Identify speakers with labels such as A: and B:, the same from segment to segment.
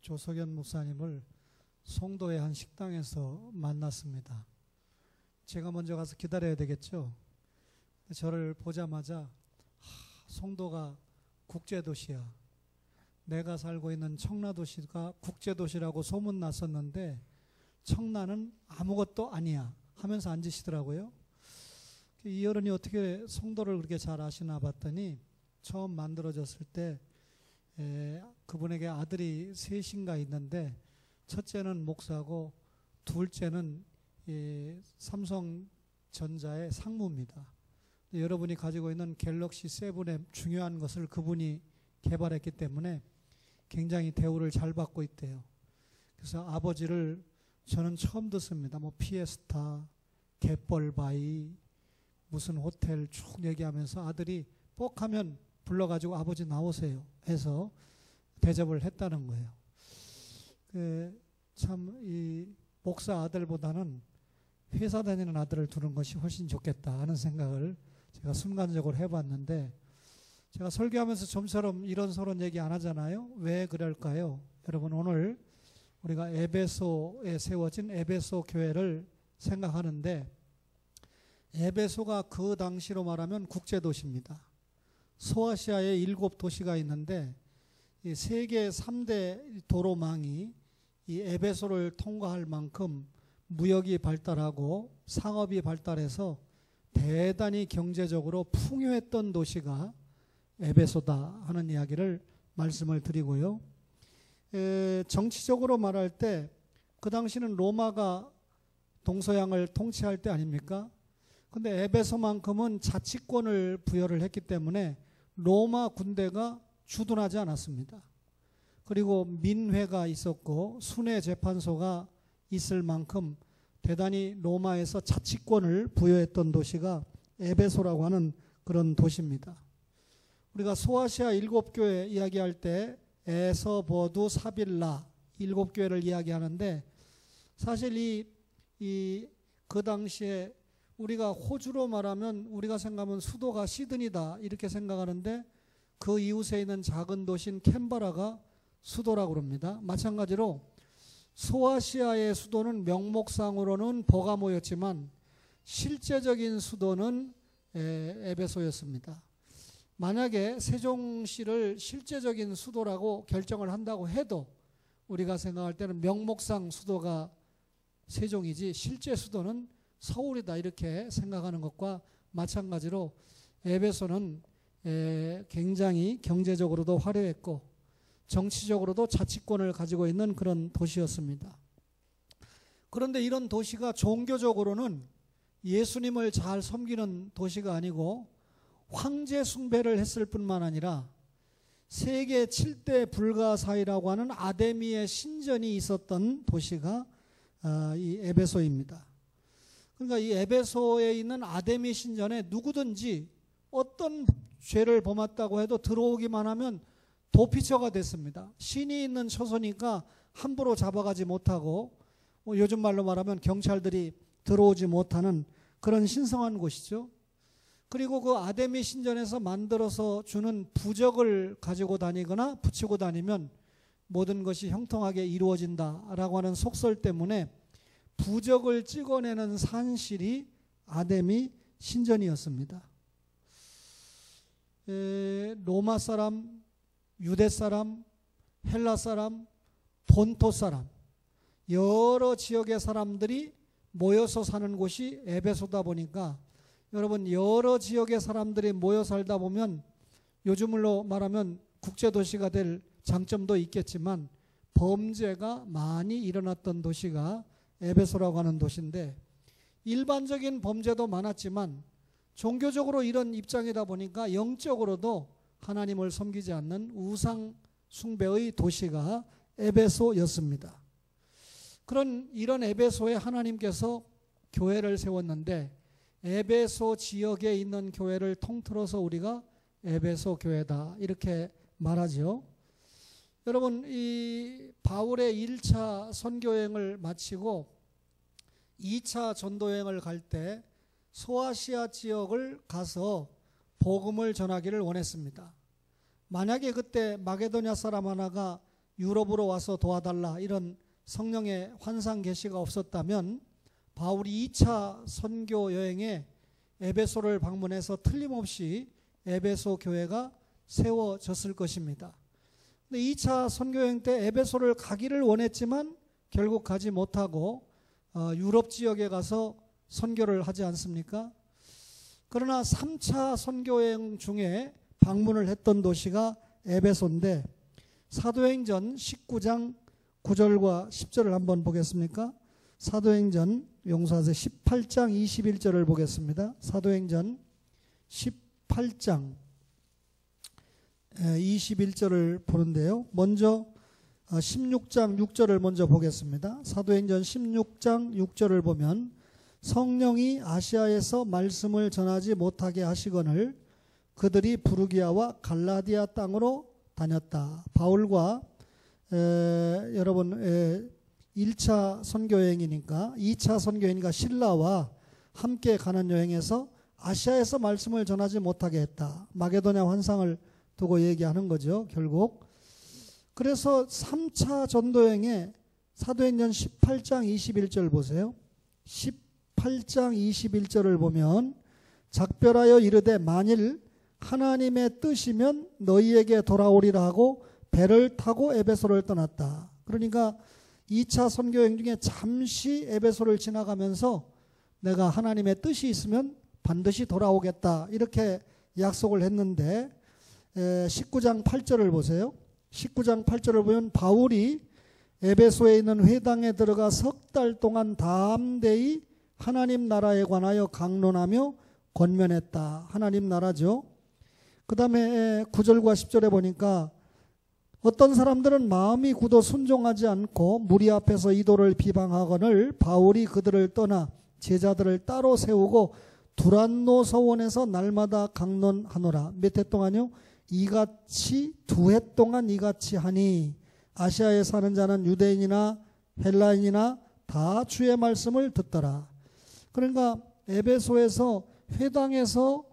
A: 조석연 목사님을 송도의 한 식당에서 만났습니다. 제가 먼저 가서 기다려야 되겠죠. 저를 보자마자 송도가 국제도시야. 내가 살고 있는 청라도시가 국제도시라고 소문났었는데 청라는 아무것도 아니야 하면서 앉으시더라고요. 이 어른이 어떻게 송도를 그렇게 잘 아시나 봤더니 처음 만들어졌을 때 그분에게 아들이 셋인가 있는데 첫째는 목사고 둘째는 삼성전자의 상무입니다. 여러분이 가지고 있는 갤럭시 7의 중요한 것을 그분이 개발했기 때문에 굉장히 대우를 잘 받고 있대요. 그래서 아버지를 저는 처음 듣습니다. 뭐 피에스타, 갯벌바위, 무슨 호텔 쭉 얘기하면서 아들이 꼭 하면 불러가지고 아버지 나오세요 해서 대접을 했다는 거예요. 참 이 목사 아들보다는 회사 다니는 아들을 두는 것이 훨씬 좋겠다 하는 생각을 제가 순간적으로 해봤는데, 제가 설교하면서 좀처럼 이런저런 얘기 안 하잖아요. 왜 그럴까요? 여러분, 오늘 우리가 에베소에 세워진 에베소 교회를 생각하는데, 에베소가 그 당시로 말하면 국제도시입니다. 소아시아에 7도시가 있는데 이 세계 3대 도로망이 이 에베소를 통과할 만큼 무역이 발달하고 상업이 발달해서 대단히 경제적으로 풍요했던 도시가 에베소다 하는 이야기를 말씀을 드리고요. 정치적으로 말할 때 그 당시는 로마가 동서양을 통치할 때 아닙니까? 근데 에베소만큼은 자치권을 부여를 했기 때문에 로마 군대가 주둔하지 않았습니다. 그리고 민회가 있었고 순회 재판소가 있을 만큼 대단히 로마에서 자치권을 부여했던 도시가 에베소라고 하는 그런 도시입니다. 우리가 소아시아 7교회 이야기할 때 에서버두 사빌라 7교회를 이야기하는데, 사실 그 당시에 우리가 호주로 말하면 우리가 생각하면 수도가 시드니다 이렇게 생각하는데 그 이웃에 있는 작은 도시인 캔버라가 수도라고 그럽니다. 마찬가지로 소아시아의 수도는 명목상으로는 버가모였지만 실제적인 수도는 에베소였습니다. 만약에 세종시를 실제적인 수도라고 결정을 한다고 해도 우리가 생각할 때는 명목상 수도가 세종이지 실제 수도는 서울이다 이렇게 생각하는 것과 마찬가지로 에베소는 굉장히 경제적으로도 화려했고 정치적으로도 자치권을 가지고 있는 그런 도시였습니다. 그런데 이런 도시가 종교적으로는 예수님을 잘 섬기는 도시가 아니고 황제 숭배를 했을 뿐만 아니라 세계 7대 불가사의라고 하는 아데미의 신전이 있었던 도시가 이 에베소입니다. 그러니까 이 에베소에 있는 아데미 신전에 누구든지 어떤 죄를 범했다고 해도 들어오기만 하면 도피처가 됐습니다. 신이 있는 처소니까 함부로 잡아가지 못하고 요즘 말로 말하면 경찰들이 들어오지 못하는 그런 신성한 곳이죠. 그리고 그 아데미 신전에서 만들어서 주는 부적을 가지고 다니거나 붙이고 다니면 모든 것이 형통하게 이루어진다라고 하는 속설 때문에 부적을 찍어내는 산실이 아데미 신전이었습니다. 로마 사람, 유대 사람, 헬라 사람, 본토 사람, 여러 지역의 사람들이 모여서 사는 곳이 에베소다 보니까 여러분, 여러 지역의 사람들이 모여 살다 보면 요즘으로 말하면 국제도시가 될 장점도 있겠지만 범죄가 많이 일어났던 도시가 에베소라고 하는 도시인데, 일반적인 범죄도 많았지만 종교적으로 이런 입장이다 보니까 영적으로도 하나님을 섬기지 않는 우상 숭배의 도시가 에베소였습니다. 이런 에베소에 하나님께서 교회를 세웠는데 에베소 지역에 있는 교회를 통틀어서 우리가 에베소 교회다 이렇게 말하죠. 여러분, 이 바울의 1차 선교여행을 마치고 2차 전도여행을 갈 때 소아시아 지역을 가서 복음을 전하기를 원했습니다. 만약에 그때 마게도냐 사람 하나가 유럽으로 와서 도와달라 이런 성령의 환상 계시가 없었다면 바울이 2차 선교 여행에 에베소를 방문해서 틀림없이 에베소 교회가 세워졌을 것입니다. 근데 2차 선교 여행 때 에베소를 가기를 원했지만 결국 가지 못하고 유럽 지역에 가서 선교를 하지 않습니까? 그러나 3차 선교 여행 중에 방문을 했던 도시가 에베소인데 사도행전 19장 9절과 10절을 한번 보겠습니까? 사도행전 용서하세요. 18장 21절을 보겠습니다. 사도행전 18장 21절을 보는데요. 먼저 16장 6절을 먼저 보겠습니다. 사도행전 16장 6절을 보면 성령이 아시아에서 말씀을 전하지 못하게 하시거늘 그들이 부르기아와 갈라디아 땅으로 다녔다. 바울과 여러분 1차 선교여행이니까 2차 선교여행이니까 신라와 함께 가는 여행에서 아시아에서 말씀을 전하지 못하게 했다. 마게도냐 환상을 두고 얘기하는 거죠. 결국 그래서 3차 전도여행에 사도행전 18장 21절 보세요. 18장 21절을 보면 작별하여 이르되 만일 하나님의 뜻이면 너희에게 돌아오리라 하고 배를 타고 에베소를 떠났다. 그러니까 2차 선교여행 중에 잠시 에베소를 지나가면서 내가 하나님의 뜻이 있으면 반드시 돌아오겠다 이렇게 약속을 했는데 19장 8절을 보세요. 19장 8절을 보면 바울이 에베소에 있는 회당에 들어가 석 달 동안 담대히 하나님 나라에 관하여 강론하며 권면했다. 하나님 나라죠. 그 다음에 9절과 10절에 보니까 어떤 사람들은 마음이 굳어 순종하지 않고 무리 앞에서 이도를 비방하거늘 바울이 그들을 떠나 제자들을 따로 세우고 두란노 서원에서 날마다 강론하노라. 몇 해 동안요? 이같이 2해 동안 이같이 하니 아시아에 사는 자는 유대인이나 헬라인이나 다 주의 말씀을 듣더라. 그러니까 에베소에서 회당에서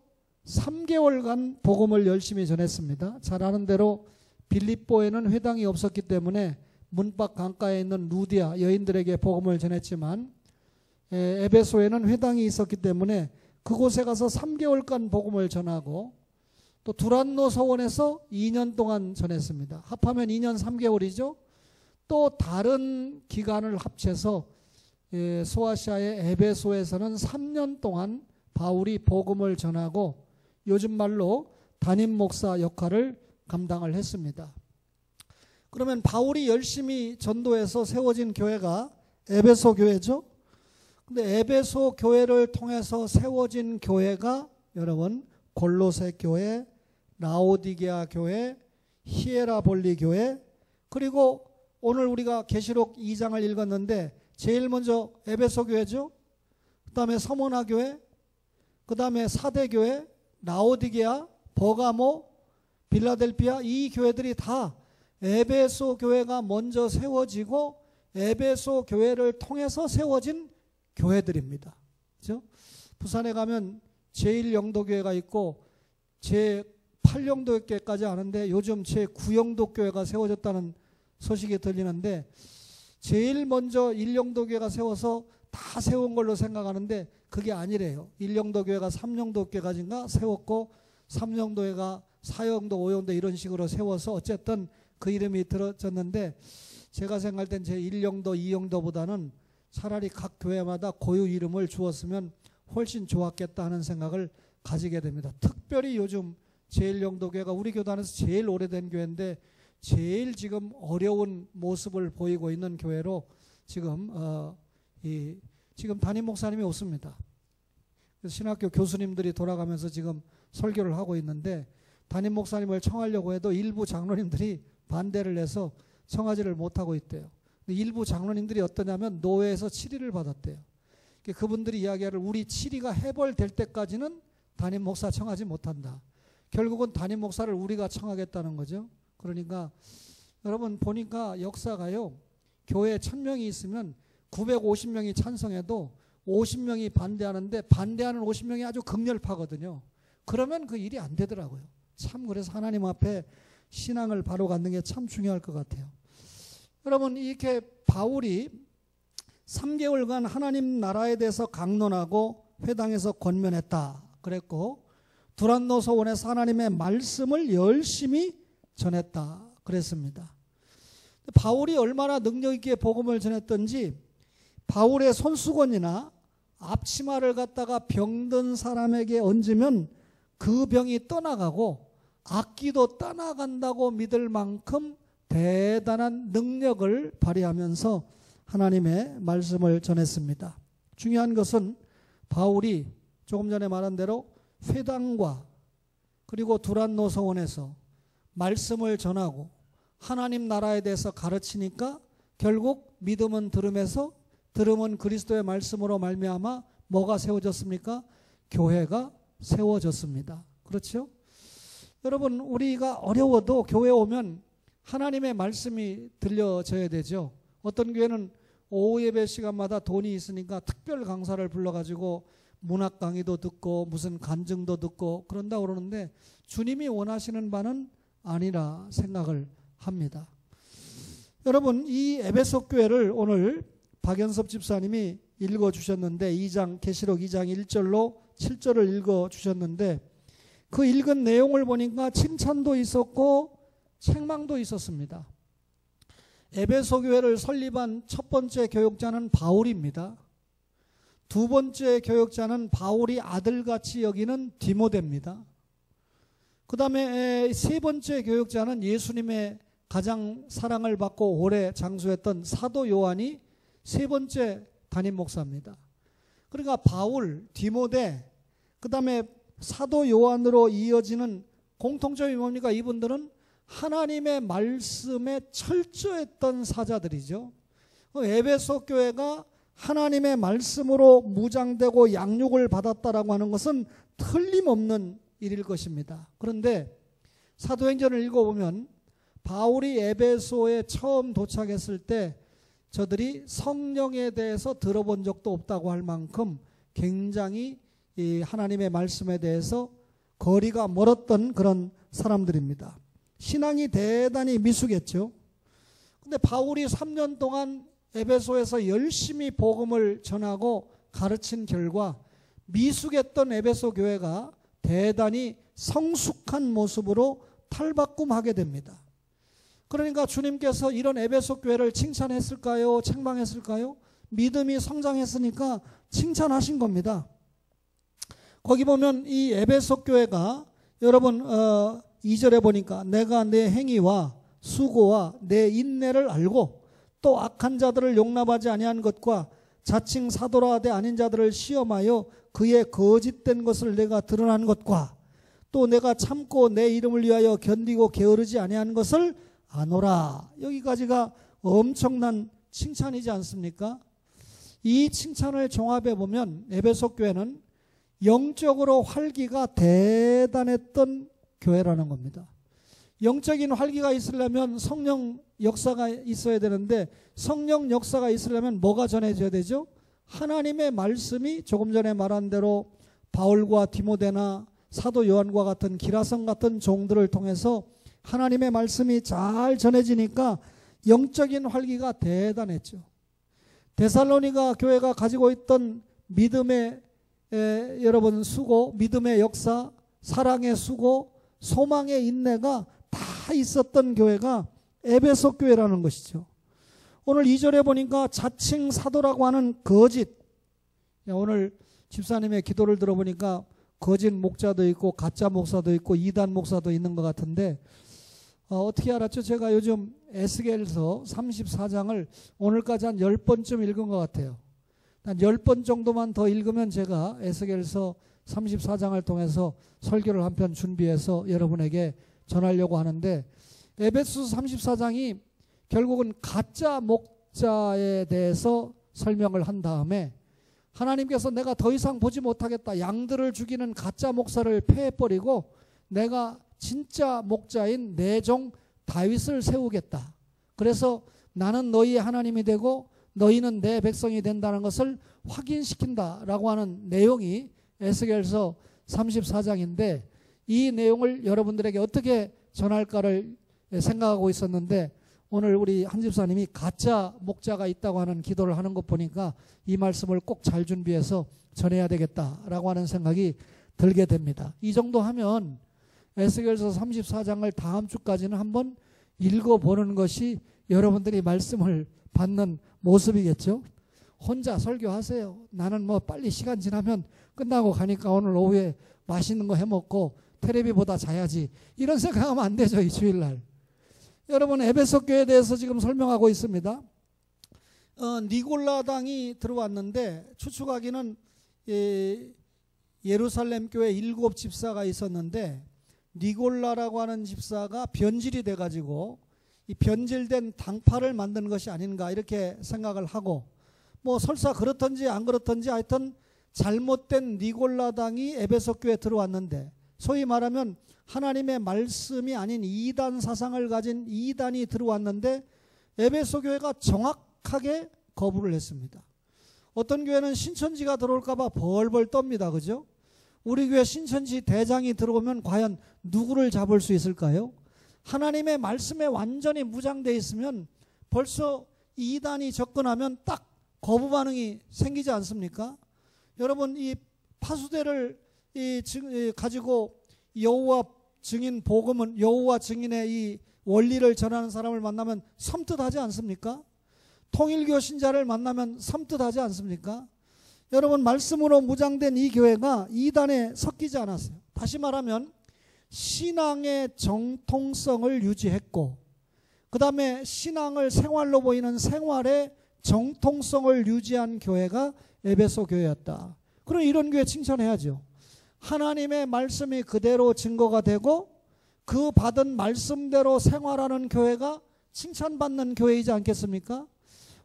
A: 3개월간 복음을 열심히 전했습니다. 잘 아는 대로 빌립보에는 회당이 없었기 때문에 문밖 강가에 있는 루디아 여인들에게 복음을 전했지만 에베소에는 회당이 있었기 때문에 그곳에 가서 3개월간 복음을 전하고 또 두란노 서원에서 2년 동안 전했습니다. 합하면 2년 3개월이죠. 또 다른 기간을 합쳐서 소아시아의 에베소에서는 3년 동안 바울이 복음을 전하고 요즘 말로 담임 목사 역할을 감당을 했습니다. 그러면 바울이 열심히 전도해서 세워진 교회가 에베소 교회죠. 근데 에베소 교회를 통해서 세워진 교회가 여러분 골로새 교회, 라오디게아 교회, 히에라볼리 교회, 그리고 오늘 우리가 계시록 2장을 읽었는데 제일 먼저 에베소 교회죠. 그 다음에 서모나 교회, 그 다음에 사대 교회, 라오디게아, 버가모, 빌라델피아, 이 교회들이 다 에베소 교회가 먼저 세워지고 에베소 교회를 통해서 세워진 교회들입니다. 그렇죠? 부산에 가면 제1영도교회가 있고 제8영도교회까지 아는데 요즘 제9영도교회가 세워졌다는 소식이 들리는데 제일 먼저 1영도교회가 세워서 다 세운 걸로 생각하는데 그게 아니래요. 1영도교회가 3영도교회까지인가 세웠고 3영도회가 4영도, 5영도 이런 식으로 세워서 어쨌든 그 이름이 들어졌는데 제가 생각할 땐 제1영도, 2영도보다는 차라리 각 교회마다 고유 이름을 주었으면 훨씬 좋았겠다 하는 생각을 가지게 됩니다. 특별히 요즘 제1영도교회가 우리 교단에서 제일 오래된 교회인데 제일 지금 어려운 모습을 보이고 있는 교회로 지금 지금 담임 목사님이 없습니다. 그래서 신학교 교수님들이 돌아가면서 지금 설교를 하고 있는데 담임 목사님을 청하려고 해도 일부 장로님들이 반대를 해서 청하지를 못하고 있대요. 일부 장로님들이 어떠냐면 노회에서 치리를 받았대요. 그분들이 이야기하를 우리 치리가 해벌될 때까지는 담임 목사 청하지 못한다. 결국은 담임 목사를 우리가 청하겠다는 거죠. 그러니까 여러분 보니까 역사가요. 교회에 1000명이 있으면 950명이 찬성해도 50명이 반대하는데 반대하는 50명이 아주 극렬파거든요. 그러면 그 일이 안 되더라고요. 참 그래서 하나님 앞에 신앙을 바로 갖는 게 참 중요할 것 같아요. 여러분, 이렇게 바울이 3개월간 하나님 나라에 대해서 강론하고 회당에서 권면했다 그랬고, 두란노 서원에서 하나님의 말씀을 열심히 전했다 그랬습니다. 바울이 얼마나 능력 있게 복음을 전했던지, 바울의 손수건이나 앞치마를 갖다가 병든 사람에게 얹으면 그 병이 떠나가고 악기도 떠나간다고 믿을 만큼 대단한 능력을 발휘하면서 하나님의 말씀을 전했습니다. 중요한 것은 바울이 조금 전에 말한 대로 회당과 그리고 두란노 서원에서 말씀을 전하고 하나님 나라에 대해서 가르치니까 결국 믿음은 들음에서, 들음은 그리스도의 말씀으로 말미암아 뭐가 세워졌습니까? 교회가 세워졌습니다. 그렇죠? 여러분, 우리가 어려워도 교회 오면 하나님의 말씀이 들려져야 되죠. 어떤 교회는 오후 예배 시간마다 돈이 있으니까 특별 강사를 불러가지고 문학 강의도 듣고 무슨 간증도 듣고 그런다고 그러는데, 주님이 원하시는 바는 아니라 생각을 합니다. 여러분, 이 에베소 교회를 오늘 박연섭 집사님이 읽어주셨는데, 계시록 2장 1절로 7절을 읽어주셨는데, 그 읽은 내용을 보니까 칭찬도 있었고 책망도 있었습니다. 에베소 교회를 설립한 첫 번째 교역자는 바울입니다. 두 번째 교역자는 바울이 아들같이 여기는 디모데입니다. 그 다음에 세 번째 교역자는 예수님의 가장 사랑을 받고 오래 장수했던 사도 요한이 세 번째 담임 목사입니다. 그러니까 바울, 디모데, 그 다음에 사도 요한으로 이어지는 공통점이 뭡니까? 이분들은 하나님의 말씀에 철저했던 사자들이죠. 에베소 교회가 하나님의 말씀으로 무장되고 양육을 받았다라고 하는 것은 틀림없는 일일 것입니다. 그런데 사도행전을 읽어보면 바울이 에베소에 처음 도착했을 때 저들이 성령에 대해서 들어본 적도 없다고 할 만큼 굉장히 이 하나님의 말씀에 대해서 거리가 멀었던 그런 사람들입니다. 신앙이 대단히 미숙했죠. 근데 바울이 3년 동안 에베소에서 열심히 복음을 전하고 가르친 결과 미숙했던 에베소 교회가 대단히 성숙한 모습으로 탈바꿈하게 됩니다. 그러니까 주님께서 이런 에베소 교회를 칭찬했을까요? 책망했을까요? 믿음이 성장했으니까 칭찬하신 겁니다. 거기 보면 이 에베소 교회가 여러분 2절에 보니까 내가 내 행위와 수고와 내 인내를 알고 또 악한 자들을 용납하지 아니한 것과 자칭 사도라 하되 아닌 자들을 시험하여 그의 거짓된 것을 내가 드러난 것과 또 내가 참고 내 이름을 위하여 견디고 게으르지 아니한 것을 아노라. 여기까지가 엄청난 칭찬이지 않습니까? 이 칭찬을 종합해 보면 에베소 교회는 영적으로 활기가 대단했던 교회라는 겁니다. 영적인 활기가 있으려면 성령 역사가 있어야 되는데, 성령 역사가 있으려면 뭐가 전해져야 되죠? 하나님의 말씀이 조금 전에 말한 대로 바울과 디모데나 사도 요한과 같은 기라성 같은 종들을 통해서 하나님의 말씀이 잘 전해지니까 영적인 활기가 대단했죠. 데살로니가 교회가 가지고 있던 믿음의 여러분 수고, 믿음의 역사, 사랑의 수고, 소망의 인내가 다 있었던 교회가 에베소 교회라는 것이죠. 오늘 2절에 보니까 자칭 사도라고 하는 거짓, 오늘 집사님의 기도를 들어보니까 거짓 목자도 있고 가짜 목사도 있고 이단 목사도 있는 것 같은데, 어떻게 알았죠? 제가 요즘 에스겔서 34장을 오늘까지 한 10번쯤 읽은 것 같아요. 한 10번 정도만 더 읽으면 제가 에스겔서 34장을 통해서 설교를 한 편 준비해서 여러분에게 전하려고 하는데, 에베소서 34장이 결국은 가짜 목자에 대해서 설명을 한 다음에 하나님께서 내가 더 이상 보지 못하겠다, 양들을 죽이는 가짜 목사를 폐해버리고 내가 진짜 목자인 내 종 다윗을 세우겠다. 그래서 나는 너희의 하나님이 되고 너희는 내 백성이 된다는 것을 확인시킨다라고 하는 내용이 에스겔서 34장인데, 이 내용을 여러분들에게 어떻게 전할까를 생각하고 있었는데 오늘 우리 한 집사님이 가짜 목자가 있다고 하는 기도를 하는 것 보니까 이 말씀을 꼭 잘 준비해서 전해야 되겠다라고 하는 생각이 들게 됩니다. 이 정도 하면 에스겔서 34장을 다음 주까지는 한번 읽어보는 것이 여러분들이 말씀을 받는 모습이겠죠. 혼자 설교하세요. 나는 뭐 빨리 시간 지나면 끝나고 가니까 오늘 오후에 맛있는 거 해먹고 텔레비 보다 자야지, 이런 생각하면 안 되죠. 이 주일날 여러분, 에베소 교회에 대해서 지금 설명하고 있습니다. 니골라당이 들어왔는데 추측하기는 예루살렘 교회 7 집사가 있었는데 니골라라고 하는 집사가 변질이 돼가지고 이 변질된 당파를 만든 것이 아닌가 이렇게 생각을 하고, 뭐 설사 그렇든지 안 그렇든지 하여튼 잘못된 니골라당이 에베소 교회에 들어왔는데, 소위 말하면 하나님의 말씀이 아닌 이단 사상을 가진 이단이 들어왔는데 에베소 교회가 정확하게 거부를 했습니다. 어떤 교회는 신천지가 들어올까 봐 벌벌 떱니다. 그죠? 우리 교회 신천지 대장이 들어오면 과연 누구를 잡을 수 있을까요? 하나님의 말씀에 완전히 무장되어 있으면 벌써 이단이 접근하면 딱 거부 반응이 생기지 않습니까? 여러분, 이 파수대를 가지고 여호와 증인 복음은, 여호와 증인의 이 원리를 전하는 사람을 만나면 섬뜩하지 않습니까? 통일교 신자를 만나면 섬뜩하지 않습니까? 여러분, 말씀으로 무장된 이 교회가 이단에 섞이지 않았어요. 다시 말하면 신앙의 정통성을 유지했고, 그 다음에 신앙을 생활로 보이는 생활의 정통성을 유지한 교회가 에베소 교회였다. 그럼 이런 교회 칭찬해야죠. 하나님의 말씀이 그대로 증거가 되고 그 받은 말씀대로 생활하는 교회가 칭찬받는 교회이지 않겠습니까?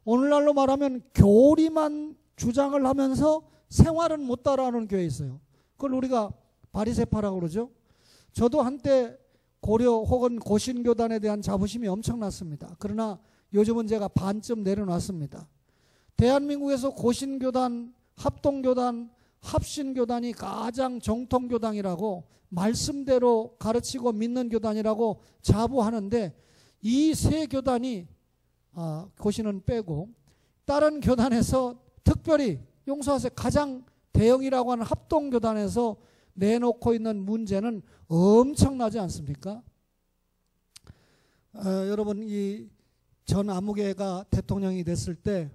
A: 오늘날로 말하면 교리만 주장을 하면서 생활은 못 따라하는 교회 있어요. 그걸 우리가 바리새파라고 그러죠. 저도 한때 고려 혹은 고신교단에 대한 자부심이 엄청났습니다. 그러나 요즘은 제가 반쯤 내려놨습니다. 대한민국에서 고신교단, 합동교단, 합신교단이 가장 정통교단이라고, 말씀대로 가르치고 믿는 교단이라고 자부하는데, 이 세 교단이 고신은 빼고 다른 교단에서, 특별히 용서하세요, 가장 대형이라고 하는 합동교단에서 내놓고 있는 문제는 엄청나지 않습니까? 여러분, 이 전 아무개가 대통령이 됐을 때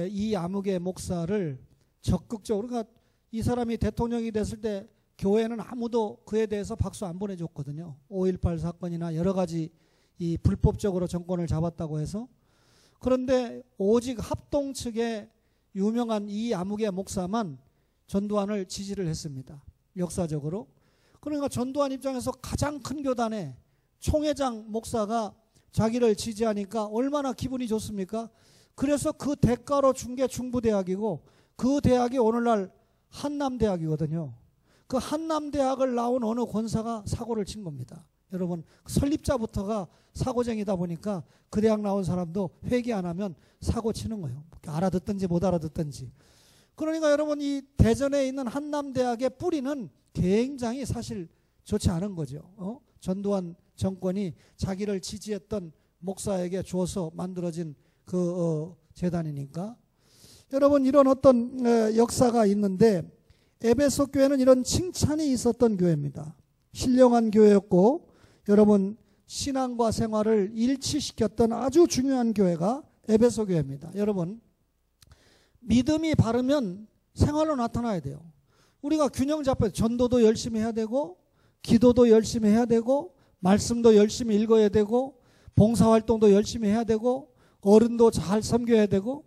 A: 이 아무개 목사를 적극적으로, 그러니까 이 사람이 대통령이 됐을 때 교회는 아무도 그에 대해서 박수 안 보내줬거든요. 5.18 사건이나 여러 가지 이 불법적으로 정권을 잡았다고 해서. 그런데 오직 합동 측의 유명한 이 아무개 목사만 전두환을 지지를 했습니다. 역사적으로. 그러니까 전두환 입장에서 가장 큰 교단의 총회장 목사가 자기를 지지하니까 얼마나 기분이 좋습니까? 그래서 그 대가로 준 게 중부대학이고, 그 대학이 오늘날 한남대학이거든요. 그 한남대학을 나온 어느 권사가 사고를 친 겁니다. 여러분, 설립자부터가 사고쟁이다 보니까 그 대학 나온 사람도 회개 안 하면 사고 치는 거예요. 알아듣든지 못 알아듣든지. 그러니까 여러분, 이 대전에 있는 한남대학의 뿌리는 굉장히 사실 좋지 않은 거죠. 전두환 정권이 자기를 지지했던 목사에게 주어서 만들어진 그 재단이니까. 여러분, 이런 어떤 역사가 있는데 에베소 교회는 이런 칭찬이 있었던 교회입니다. 신령한 교회였고, 여러분, 신앙과 생활을 일치시켰던 아주 중요한 교회가 에베소 교회입니다. 여러분, 믿음이 바르면 생활로 나타나야 돼요. 우리가 균형 잡혀 전도도 열심히 해야 되고, 기도도 열심히 해야 되고, 말씀도 열심히 읽어야 되고, 봉사활동도 열심히 해야 되고, 어른도 잘 섬겨야 되고.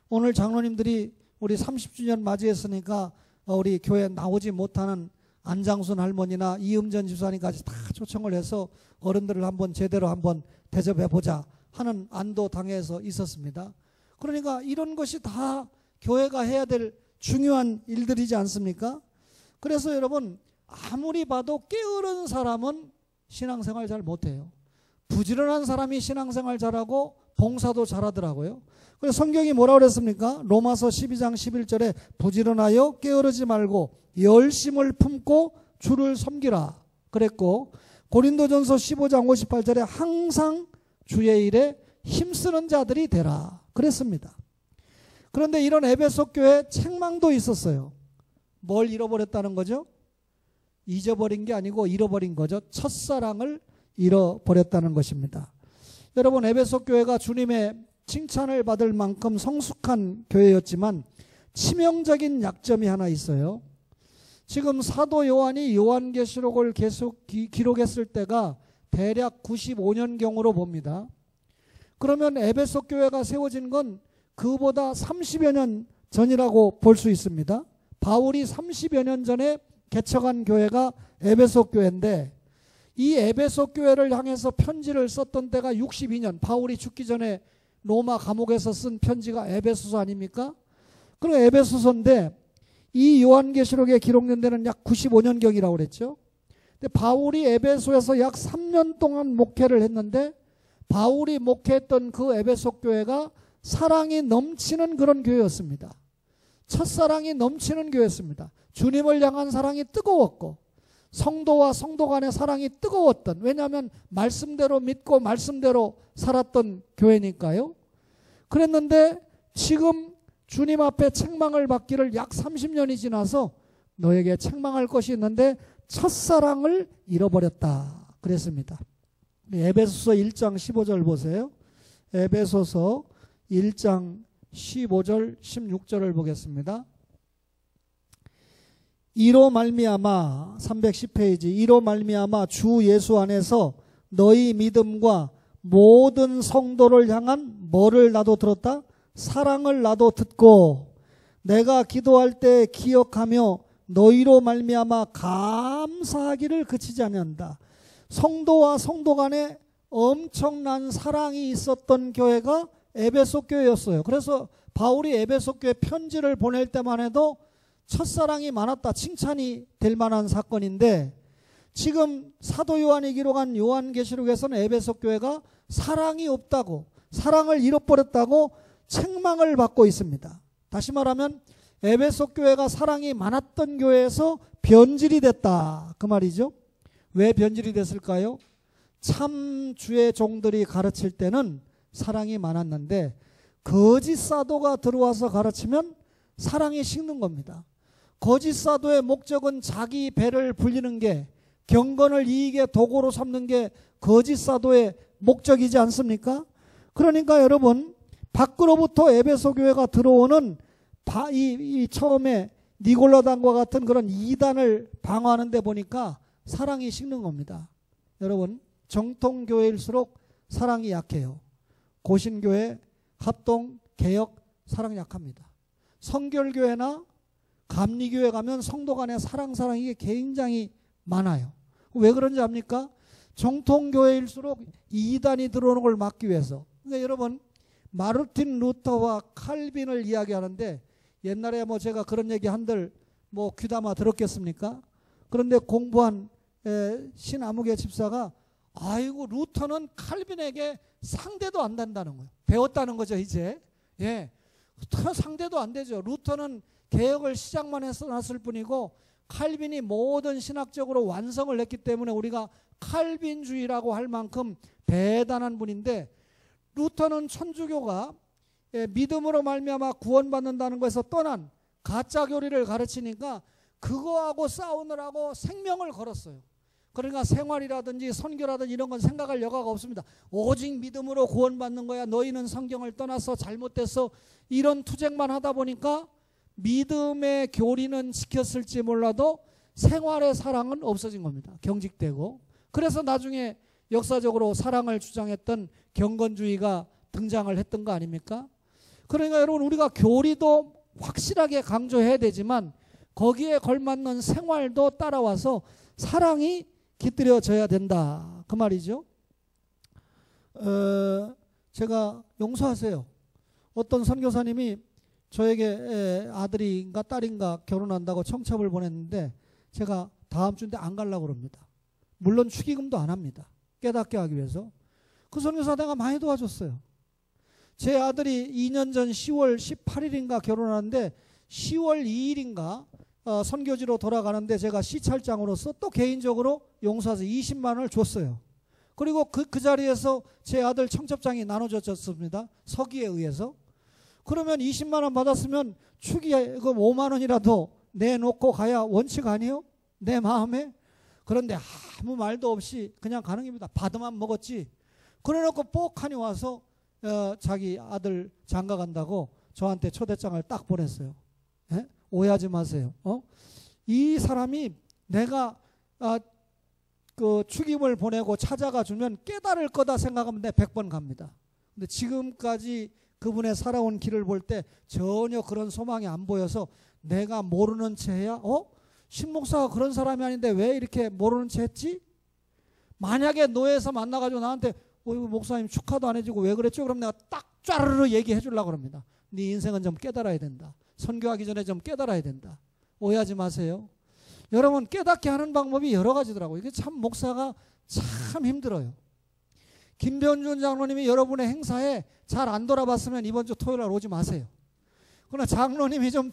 A: 오늘 장로님들이 우리 30주년 맞이했으니까 우리 교회 나오지 못하는 안장순 할머니나 이음전 집사님까지 다 초청을 해서 어른들을 한번 제대로 한번 대접해보자 하는 안도 당에서 있었습니다. 그러니까 이런 것이 다 교회가 해야 될 중요한 일들이지 않습니까? 그래서 여러분, 아무리 봐도 게으른 사람은 신앙생활 잘 못해요. 부지런한 사람이 신앙생활 잘하고 봉사도 잘하더라고요. 그래서 성경이 뭐라고 그랬습니까? 로마서 12장 11절에 부지런하여 게으르지 말고 열심을 품고 주를 섬기라 그랬고, 고린도전서 15장 58절에 항상 주의 일에 힘쓰는 자들이 되라 그랬습니다. 그런데 이런 에베소 교회 책망도 있었어요. 뭘 잃어버렸다는 거죠? 잊어버린 게 아니고 잃어버린 거죠. 첫사랑을 잃어버렸다는 것입니다. 여러분, 에베소 교회가 주님의 칭찬을 받을 만큼 성숙한 교회였지만 치명적인 약점이 하나 있어요. 지금 사도 요한이 요한계시록을 계속 기록했을 때가 대략 95년경으로 봅니다. 그러면 에베소 교회가 세워진 건 그보다 30여 년 전이라고 볼 수 있습니다. 바울이 30여 년 전에 개척한 교회가 에베소 교회인데, 이 에베소 교회를 향해서 편지를 썼던 때가 62년, 바울이 죽기 전에 로마 감옥에서 쓴 편지가 에베소서 아닙니까? 그리고 에베소서인데 이 요한계시록에 기록된 데는 약 95년경이라고 그랬죠. 근데 바울이 에베소에서 약 3년 동안 목회를 했는데, 바울이 목회했던 그 에베소 교회가 사랑이 넘치는 그런 교회였습니다. 첫사랑이 넘치는 교회였습니다. 주님을 향한 사랑이 뜨거웠고 성도와 성도 간의 사랑이 뜨거웠던, 왜냐하면 말씀대로 믿고 말씀대로 살았던 교회니까요. 그랬는데 지금 주님 앞에 책망을 받기를 약 30년이 지나서 너에게 책망할 것이 있는데 첫사랑을 잃어버렸다 그랬습니다. 에베소서 1장 15절 보세요. 에베소서 1장 15절 16절을 보겠습니다. 이로 말미암아 310페이지 이로 말미암아 주 예수 안에서 너희 믿음과 모든 성도를 향한 뭐를 나도 들었다? 사랑을 나도 듣고 내가 기도할 때 기억하며 너희로 말미암아 감사하기를 그치지 않는다. 성도와 성도 간에 엄청난 사랑이 있었던 교회가 에베소 교회였어요. 그래서 바울이 에베소 교회 편지를 보낼 때만 해도 첫사랑이 많았다, 칭찬이 될 만한 사건인데, 지금 사도 요한이 기록한 요한계시록에서는 에베소 교회가 사랑이 없다고, 사랑을 잃어버렸다고 책망을 받고 있습니다. 다시 말하면 에베소 교회가 사랑이 많았던 교회에서 변질이 됐다 그 말이죠. 왜 변질이 됐을까요? 참 주의 종들이 가르칠 때는 사랑이 많았는데 거짓 사도가 들어와서 가르치면 사랑이 식는 겁니다. 거짓 사도의 목적은 자기 배를 불리는 게, 경건을 이익의 도구로 삼는 게 거짓 사도의 목적이지 않습니까? 그러니까 여러분, 밖으로부터 에베소 교회가 들어오는 이 처음에 니골라당과 같은 그런 이단을 방어하는 데 보니까 사랑이 식는 겁니다. 여러분, 정통교회일수록 사랑이 약해요. 고신교회, 합동, 개혁 사랑 약합니다. 성결교회나 감리교회 가면 성도 간의 사랑 이게 굉장히 많아요. 왜 그런지 압니까? 정통교회일수록 이단이 들어오는 걸 막기 위해서. 그러니까 여러분, 마르틴 루터와 칼빈을 이야기하는데, 옛날에 뭐 제가 그런 얘기 한들 뭐 귀담아 들었겠습니까? 그런데 공부한 신아무개 집사가, 아이고 루터는 칼빈에게 상대도 안 된다는 거예요. 배웠다는 거죠 이제. 예, 상대도 안 되죠. 루터는 개혁을 시작만 해놨을 뿐이고 칼빈이 모든 신학적으로 완성을 했기 때문에 우리가 칼빈주의라고 할 만큼 대단한 분인데, 루터는 천주교가 믿음으로 말미암아 구원받는다는 것에서 떠난 가짜 교리를 가르치니까 그거하고 싸우느라고 생명을 걸었어요. 그러니까 생활이라든지 선교라든지 이런 건 생각할 여가가 없습니다. 오직 믿음으로 구원받는 거야. 너희는 성경을 떠나서 잘못돼서, 이런 투쟁만 하다 보니까 믿음의 교리는 지켰을지 몰라도 생활의 사랑은 없어진 겁니다. 경직되고. 그래서 나중에 역사적으로 사랑을 주장했던 경건주의가 등장을 했던 거 아닙니까? 그러니까 여러분, 우리가 교리도 확실하게 강조해야 되지만 거기에 걸맞는 생활도 따라와서 사랑이 깃들여져야 된다 그 말이죠. 제가 용서하세요. 어떤 선교사님이 저에게 아들인가 딸인가 결혼한다고 청첩을 보냈는데 제가 다음 주인데 안 가려고 그럽니다. 물론 축의금도 안 합니다. 깨닫게 하기 위해서. 그 선교사 내가 많이 도와줬어요. 제 아들이 2년 전 10월 18일인가 결혼하는데 10월 2일인가 선교지로 돌아가는데 제가 시찰장으로서 또 개인적으로 용서해서 20만 원을 줬어요. 그리고 그 자리에서 제 아들 청첩장이 나눠줬습니다. 서기에 의해서. 그러면 20만 원 받았으면 축의금 5만 원이라도 내놓고 가야 원칙 아니에요? 내 마음에. 그런데 아무 말도 없이 그냥 가는 겁니다. 받으만 먹었지. 그래놓고 뻑하니 와서 자기 아들 장가 간다고 저한테 초대장을 딱 보냈어요. 예? 오해하지 마세요. 이 사람이 내가 그 축임을 보내고 찾아가 주면 깨달을 거다 생각하면 내 100번 갑니다. 근데 지금까지 그분의 살아온 길을 볼 때 전혀 그런 소망이 안 보여서 내가 모르는 채 해야 신목사가 그런 사람이 아닌데 왜 이렇게 모르는 채 했지? 만약에 노예에서 만나가지고 나한테 목사님 축하도 안 해주고 왜 그랬죠? 그럼 내가 딱 짜르르 얘기해 주려고 합니다. 네 인생은 좀 깨달아야 된다. 선교하기 전에 좀 깨달아야 된다. 오해하지 마세요. 여러분 깨닫게 하는 방법이 여러 가지더라고요. 이게 참 목사가 참 힘들어요. 김변준 장로님이 여러분의 행사에 잘 안 돌아봤으면 이번 주 토요일 날 오지 마세요. 그러나 장로님이 좀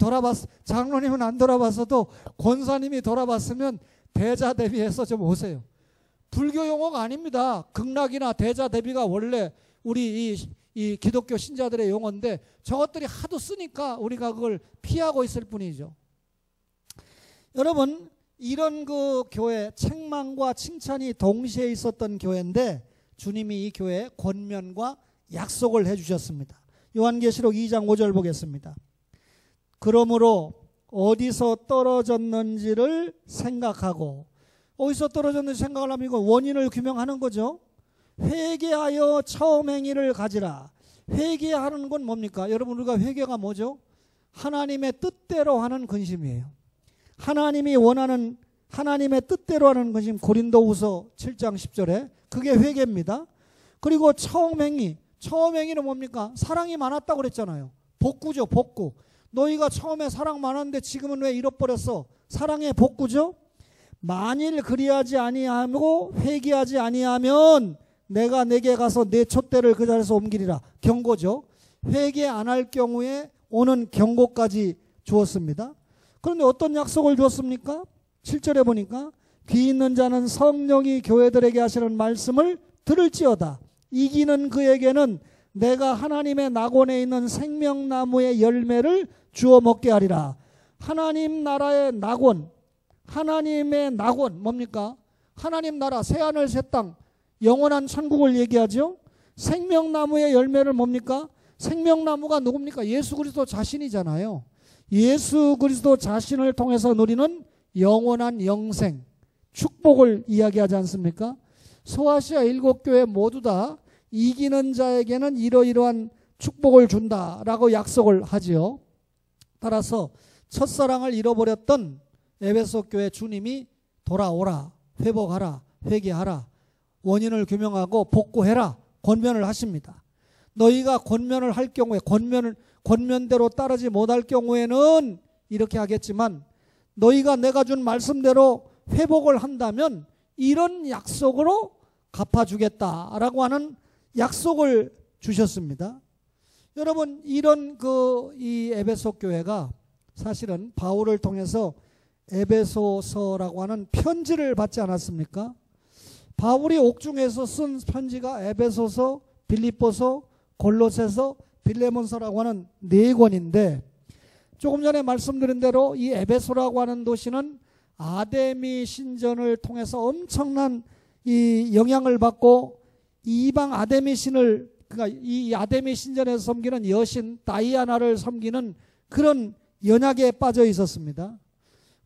A: 장로님은 안 돌아봤어도 권사님이 돌아봤으면 대자 대비해서 좀 오세요. 불교 용어가 아닙니다. 극락이나 대자 대비가 원래 우리 이 기독교 신자들의 용어인데 저것들이 하도 쓰니까 우리가 그걸 피하고 있을 뿐이죠. 여러분 이런 그 교회 책망과 칭찬이 동시에 있었던 교회인데 주님이 이 교회에 권면과 약속을 해주셨습니다. 요한계시록 2장 5절 보겠습니다. 그러므로 어디서 떨어졌는지를 생각하고, 어디서 떨어졌는지 생각을 하면 이거 원인을 규명하는 거죠. 회개하여 처음 행위를 가지라. 회개하는 건 뭡니까? 여러분 우리가 회개가 뭐죠? 하나님의 뜻대로 하는 근심이에요. 하나님이 원하는 하나님의 뜻대로 하는 근심, 고린도후서 7장 10절에 그게 회개입니다. 그리고 처음 행위는 뭡니까? 사랑이 많았다고 그랬잖아요. 복구죠, 복구. 너희가 처음에 사랑 많았는데 지금은 왜 잃어버렸어? 사랑의 복구죠. 만일 그리하지 아니하고 회개하지 아니하면 내가 내게 가서 내 촛대를 그 자리에서 옮기리라. 경고죠. 회개 안 할 경우에 오는 경고까지 주었습니다. 그런데 어떤 약속을 주었습니까? 7절에 보니까 귀 있는 자는 성령이 교회들에게 하시는 말씀을 들을지어다. 이기는 그에게는 내가 하나님의 낙원에 있는 생명나무의 열매를 주어 먹게 하리라. 하나님 나라의 낙원, 하나님의 낙원 뭡니까? 하나님 나라, 새하늘 새땅, 영원한 천국을 얘기하죠. 생명나무의 열매를 뭡니까? 생명나무가 누굽니까? 예수 그리스도 자신이잖아요. 예수 그리스도 자신을 통해서 누리는 영원한 영생, 축복을 이야기하지 않습니까? 소아시아 7교회 모두 다 이기는 자에게는 이러이러한 축복을 준다라고 약속을 하지요. 따라서 첫사랑을 잃어버렸던 에베소 교회 주님이 돌아오라, 회복하라, 회개하라, 원인을 규명하고 복구해라 권면을 하십니다. 너희가 권면을 할 경우에 권면대로 따르지 못할 경우에는 이렇게 하겠지만 너희가 내가 준 말씀대로 회복을 한다면 이런 약속으로 갚아주겠다라고 하는 약속을 주셨습니다. 여러분 이런 이 에베소 교회가 사실은 바울을 통해서 에베소서라고 하는 편지를 받지 않았습니까? 바울이 옥중에서 쓴 편지가 에베소서, 빌립보서, 골로새서, 빌레몬서라고 하는 4권인데 조금 전에 말씀드린 대로 이 에베소라고 하는 도시는 아데미 신전을 통해서 엄청난 이 영향을 받고 이방 아데미 신을, 그러니까 이 아데미 신전에서 섬기는 여신 다이아나를 섬기는 그런 연약에 빠져 있었습니다.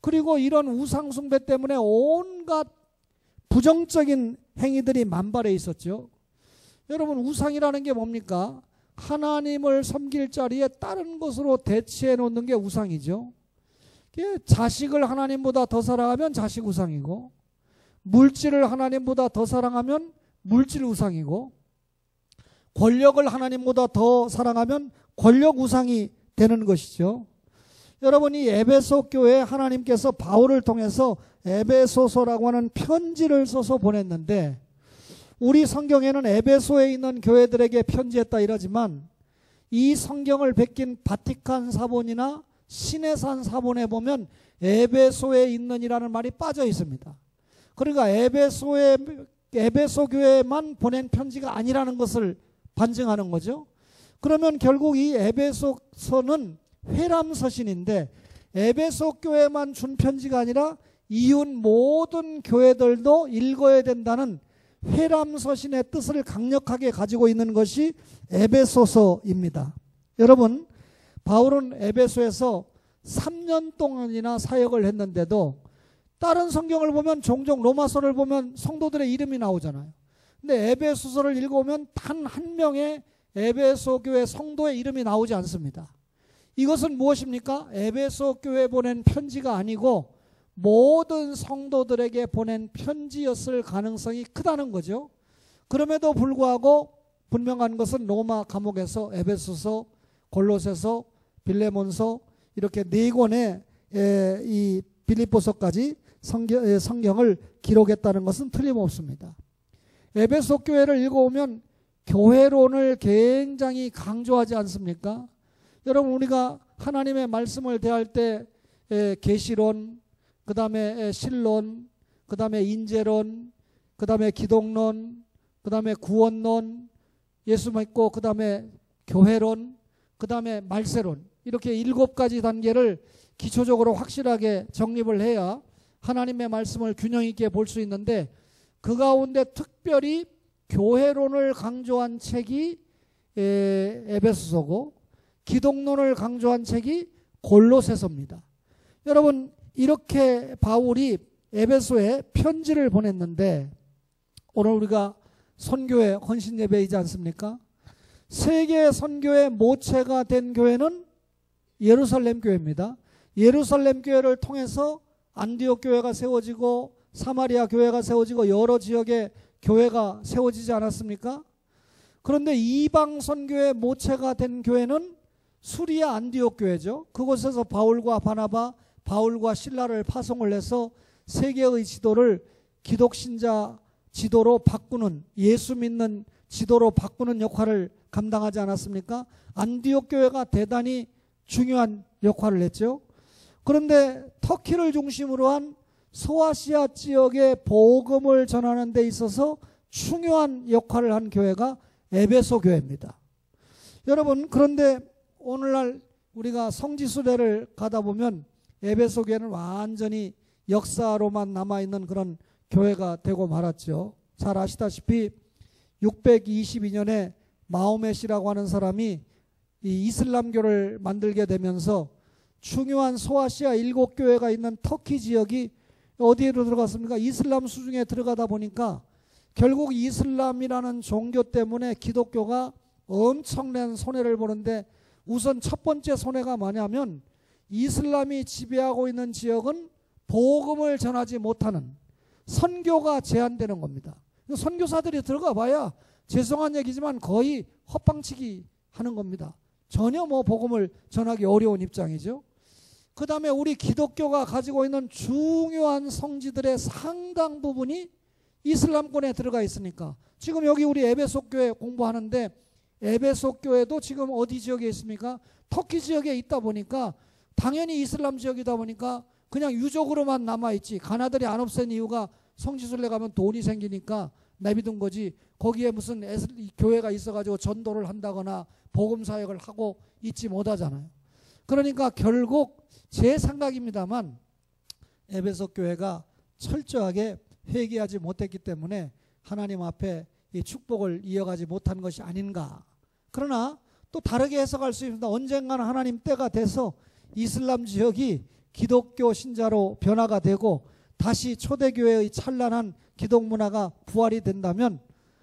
A: 그리고 이런 우상 숭배 때문에 온갖 부정적인 행위들이 만발해 있었죠. 여러분 우상이라는 게 뭡니까? 하나님을 섬길 자리에 다른 것으로 대체해 놓는 게 우상이죠. 자식을 하나님보다 더 사랑하면 자식 우상이고, 물질을 하나님보다 더 사랑하면 물질 우상이고, 권력을 하나님보다 더 사랑하면 권력 우상이 되는 것이죠. 여러분 이 에베소 교회에 하나님께서 바울을 통해서 에베소서라고 하는 편지를 써서 보냈는데, 우리 성경에는 에베소에 있는 교회들에게 편지했다 이러지만 이 성경을 베낀 바티칸 사본이나 시내산 사본에 보면 에베소에 있는이라는 말이 빠져 있습니다. 그러니까 에베소에 에베소 교회만 보낸 편지가 아니라는 것을 반증하는 거죠. 그러면 결국 이 에베소서는 회람서신인데 에베소 교회만 준 편지가 아니라 이웃 모든 교회들도 읽어야 된다는 회람서신의 뜻을 강력하게 가지고 있는 것이 에베소서입니다. 여러분, 바울은 에베소에서 3년 동안이나 사역을 했는데도 다른 성경을 보면 종종 로마서를 보면 성도들의 이름이 나오잖아요. 근데 에베소서를 읽어보면 단 한 명의 에베소 교회 성도의 이름이 나오지 않습니다. 이것은 무엇입니까? 에베소 교회 보낸 편지가 아니고 모든 성도들에게 보낸 편지였을 가능성이 크다는 거죠. 그럼에도 불구하고 분명한 것은 로마 감옥에서 에베소서, 골로새서, 빌레몬서 이렇게 4권의 이 빌립보서까지 성경을 기록했다는 것은 틀림없습니다. 에베소 교회를 읽어오면 교회론을 굉장히 강조하지 않습니까? 여러분, 우리가 하나님의 말씀을 대할 때 계시론, 그 다음에 신론, 그 다음에 인재론, 그 다음에 기독론, 그 다음에 구원론, 예수 믿고 그 다음에 교회론, 그 다음에 말세론, 이렇게 7가지 단계를 기초적으로 확실하게 정립을 해야 하나님의 말씀을 균형 있게 볼 수 있는데, 그 가운데 특별히 교회론을 강조한 책이 에베소서고 기독론을 강조한 책이 골로새서입니다. 여러분, 이렇게 바울이 에베소에 편지를 보냈는데 오늘 우리가 선교회 헌신예배이지 않습니까? 세계 선교의 모체가 된 교회는 예루살렘 교회입니다. 예루살렘 교회를 통해서 안디옥 교회가 세워지고 사마리아 교회가 세워지고 여러 지역의 교회가 세워지지 않았습니까? 그런데 이방 선교의 모체가 된 교회는 수리아 안디옥 교회죠. 그곳에서 바울과 바나바, 바울과 실라를 파송을 해서 세계의 지도를 기독신자 지도로 바꾸는, 예수 믿는 지도로 바꾸는 역할을 감당하지 않았습니까? 안디옥 교회가 대단히 중요한 역할을 했죠. 그런데 터키를 중심으로 한 소아시아 지역의 복음을 전하는 데 있어서 중요한 역할을 한 교회가 에베소 교회입니다. 여러분, 그런데 오늘날 우리가 성지순례를 가다 보면 에베소 교회는 완전히 역사로만 남아있는 그런 교회가 되고 말았죠. 잘 아시다시피 622년에 마호메시라고 하는 사람이 이 이슬람교를 만들게 되면서 중요한 소아시아 7교회가 있는 터키 지역이 어디로 들어갔습니까? 이슬람 수중에 들어가다 보니까 결국 이슬람이라는 종교 때문에 기독교가 엄청난 손해를 보는데, 우선 첫 번째 손해가 뭐냐면 이슬람이 지배하고 있는 지역은 복음을 전하지 못하는, 선교가 제한되는 겁니다. 선교사들이 들어가 봐야 죄송한 얘기지만 거의 헛방치기 하는 겁니다. 전혀 복음을 전하기 어려운 입장이죠. 그 다음에 우리 기독교가 가지고 있는 중요한 성지들의 상당 부분이 이슬람권에 들어가 있으니까, 지금 여기 우리 에베소 교회 공부하는데 에베소 교회도 지금 어디 지역에 있습니까? 터키 지역에 있다 보니까 당연히 이슬람 지역이다 보니까 그냥 유적으로만 남아있지, 가나들이 안 없앤 이유가 성지순례 가면 돈이 생기니까 내비둔 거지, 거기에 무슨 교회가 있어가지고 전도를 한다거나 복음 사역을 하고 있지 못하잖아요. 그러니까 결국 제 생각입니다만 에베소 교회가 철저하게 회개하지 못했기 때문에 하나님 앞에 이 축복을 이어가지 못한 것이 아닌가. 그러나 또 다르게 해석할 수 있습니다. 언젠가는 하나님 때가 돼서 이슬람 지역이 기독교 신자로 변화가 되고 다시 초대교회의 찬란한 기독 문화가 부활이 된다면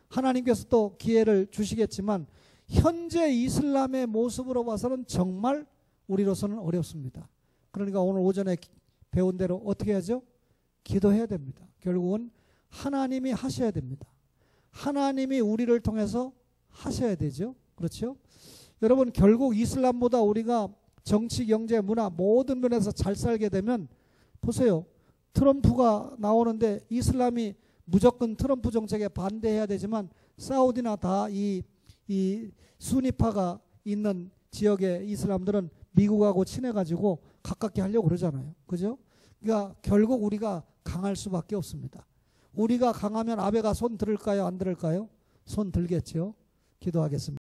A: 하나님께서 또 기회를 주시겠지만, 현재 이슬람의 모습으로 봐서는 정말 우리로서는 어렵습니다. 그러니까 오늘 오전에 배운 대로 어떻게 하죠? 기도해야 됩니다. 결국은 하나님이 하셔야 됩니다. 하나님이 우리를 통해서 하셔야 되죠. 그렇죠? 여러분, 결국 이슬람보다 우리가 정치, 경제, 문화 모든 면에서 잘 살게 되면, 보세요. 트럼프가 나오는데 이슬람이 무조건 트럼프 정책에 반대해야 되지만 사우디나 다 이 수니파가 있는 지역의 이슬람들은 미국하고 친해가지고 가깝게 하려고 그러잖아요. 그죠? 그러니까 결국 우리가 강할 수밖에 없습니다. 우리가 강하면 아베가 손 들을까요? 안 들을까요? 손 들겠죠. 기도하겠습니다.